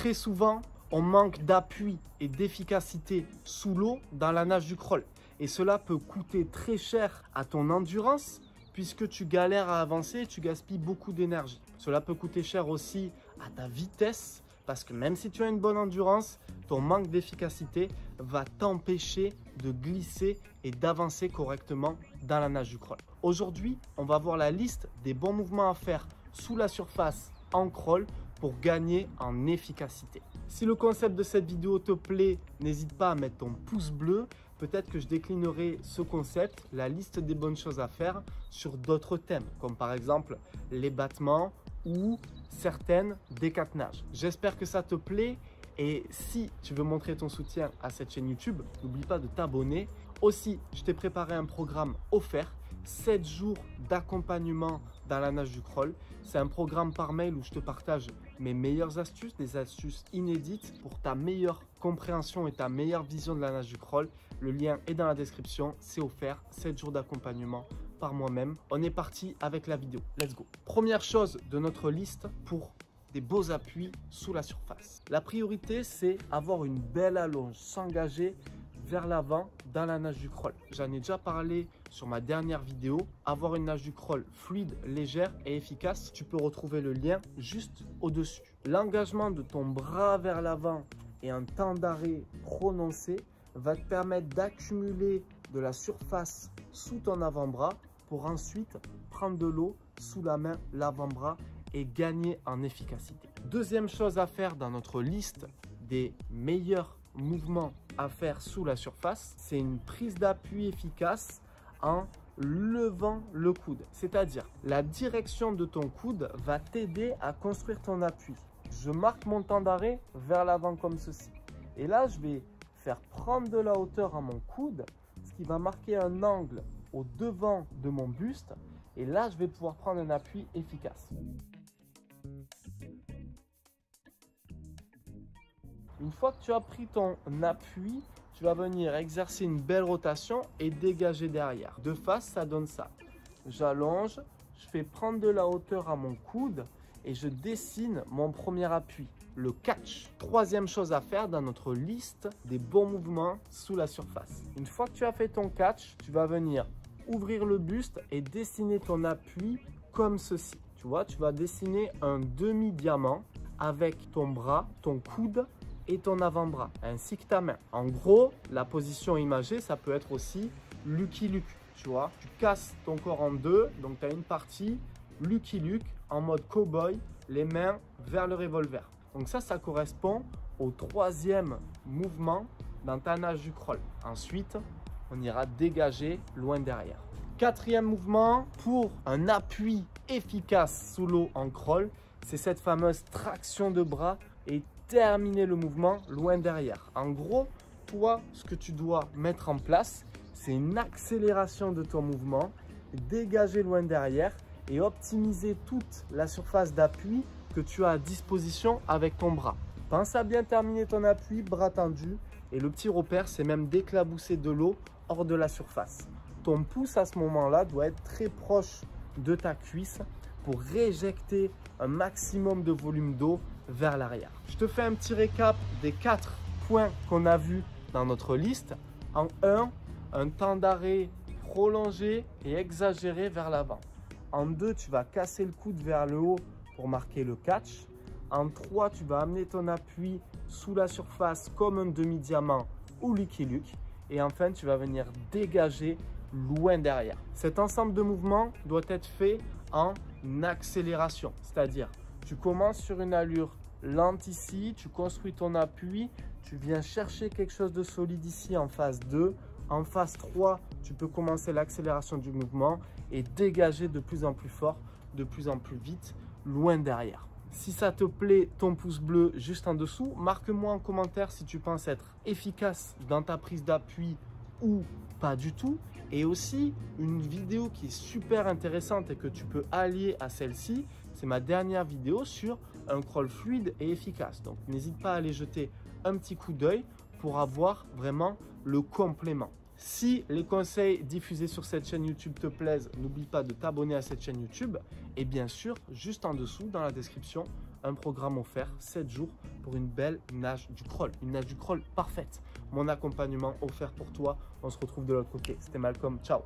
Très souvent, on manque d'appui et d'efficacité sous l'eau dans la nage du crawl. Et cela peut coûter très cher à ton endurance puisque tu galères à avancer et tu gaspilles beaucoup d'énergie. Cela peut coûter cher aussi à ta vitesse parce que même si tu as une bonne endurance, ton manque d'efficacité va t'empêcher de glisser et d'avancer correctement dans la nage du crawl. Aujourd'hui, on va voir la liste des bons mouvements à faire sous la surface en crawl pour gagner en efficacité. Si le concept de cette vidéo te plaît, n'hésite pas à mettre ton pouce bleu. Peut-être que je déclinerai ce concept, la liste des bonnes choses à faire sur d'autres thèmes, comme par exemple les battements ou certaines décatenages. J'espère que ça te plaît et si tu veux montrer ton soutien à cette chaîne YouTube, n'oublie pas de t'abonner. Aussi, je t'ai préparé un programme offert, 7 jours d'accompagnement dans la nage du crawl. C'est un programme par mail où je te partage mes meilleures astuces, des astuces inédites pour ta meilleure compréhension et ta meilleure vision de la nage du crawl. Le lien est dans la description, c'est offert, 7 jours d'accompagnement par moi-même. On est parti avec la vidéo, let's go. Première chose de notre liste pour des beaux appuis sous la surface. La priorité, c'est avoir une belle allonge, s'engager vers l'avant dans la nage du crawl. J'en ai déjà parlé sur ma dernière vidéo. Avoir une nage du crawl fluide, légère et efficace, tu peux retrouver le lien juste au-dessus. L'engagement de ton bras vers l'avant et un temps d'arrêt prononcé va te permettre d'accumuler de la surface sous ton avant-bras pour ensuite prendre de l'eau sous la main, l'avant-bras et gagner en efficacité. Deuxième chose à faire dans notre liste des meilleurs mouvements à faire sous la surface, c'est une prise d'appui efficace en levant le coude. C'est-à-dire, la direction de ton coude va t'aider à construire ton appui. Je marque mon temps d'arrêt vers l'avant comme ceci. Et là, je vais faire prendre de la hauteur à mon coude, ce qui va marquer un angle au devant de mon buste. Et là, je vais pouvoir prendre un appui efficace. Une fois que tu as pris ton appui, tu vas venir exercer une belle rotation et dégager derrière. De face, ça donne ça. J'allonge, je fais prendre de la hauteur à mon coude et je dessine mon premier appui, le catch. Troisième chose à faire dans notre liste des bons mouvements sous la surface. Une fois que tu as fait ton catch, tu vas venir ouvrir le buste et dessiner ton appui comme ceci. Tu vois, tu vas dessiner un demi-diamant avec ton bras, ton coude et ton avant-bras, ainsi que ta main. En gros, la position imagée, ça peut être aussi Lucky Luke, tu vois. Tu casses ton corps en deux, donc tu as une partie Lucky Luke en mode cowboy, les mains vers le revolver. Donc ça correspond au troisième mouvement dans ta nage du crawl. Ensuite, on ira dégager loin derrière. Quatrième mouvement pour un appui efficace sous l'eau en crawl, c'est cette fameuse traction de bras et terminer le mouvement loin derrière. En gros, toi, ce que tu dois mettre en place, c'est une accélération de ton mouvement, dégager loin derrière et optimiser toute la surface d'appui que tu as à disposition avec ton bras. Pense à bien terminer ton appui, bras tendu, et le petit repère, c'est même d'éclabousser de l'eau hors de la surface. Ton pouce à ce moment-là doit être très proche de ta cuisse pour réjecter un maximum de volume d'eau vers l'arrière. Je te fais un petit récap des 4 points qu'on a vus dans notre liste. En 1, un temps d'arrêt prolongé et exagéré vers l'avant. En 2, tu vas casser le coude vers le haut pour marquer le catch. En 3, tu vas amener ton appui sous la surface comme un demi-diamant ou Lucky Luke. Et enfin, tu vas venir dégager loin derrière. Cet ensemble de mouvements doit être fait en accélération, c'est-à-dire tu commences sur une allure lente ici, tu construis ton appui, tu viens chercher quelque chose de solide ici en phase 2. En phase 3, tu peux commencer l'accélération du mouvement et dégager de plus en plus fort, de plus en plus vite, loin derrière. Si ça te plaît, ton pouce bleu juste en dessous, marque-moi en commentaire si tu penses être efficace dans ta prise d'appui ou pas du tout. Et aussi, une vidéo qui est super intéressante et que tu peux allier à celle-ci, c'est ma dernière vidéo sur un crawl fluide et efficace. Donc, n'hésite pas à aller jeter un petit coup d'œil pour avoir vraiment le complément. Si les conseils diffusés sur cette chaîne YouTube te plaisent, n'oublie pas de t'abonner à cette chaîne YouTube. Et bien sûr, juste en dessous, dans la description, un programme offert 7 jours pour une belle nage du crawl. Une nage du crawl parfaite. Mon accompagnement offert pour toi. On se retrouve de l'autre côté. C'était Malcolm. Ciao.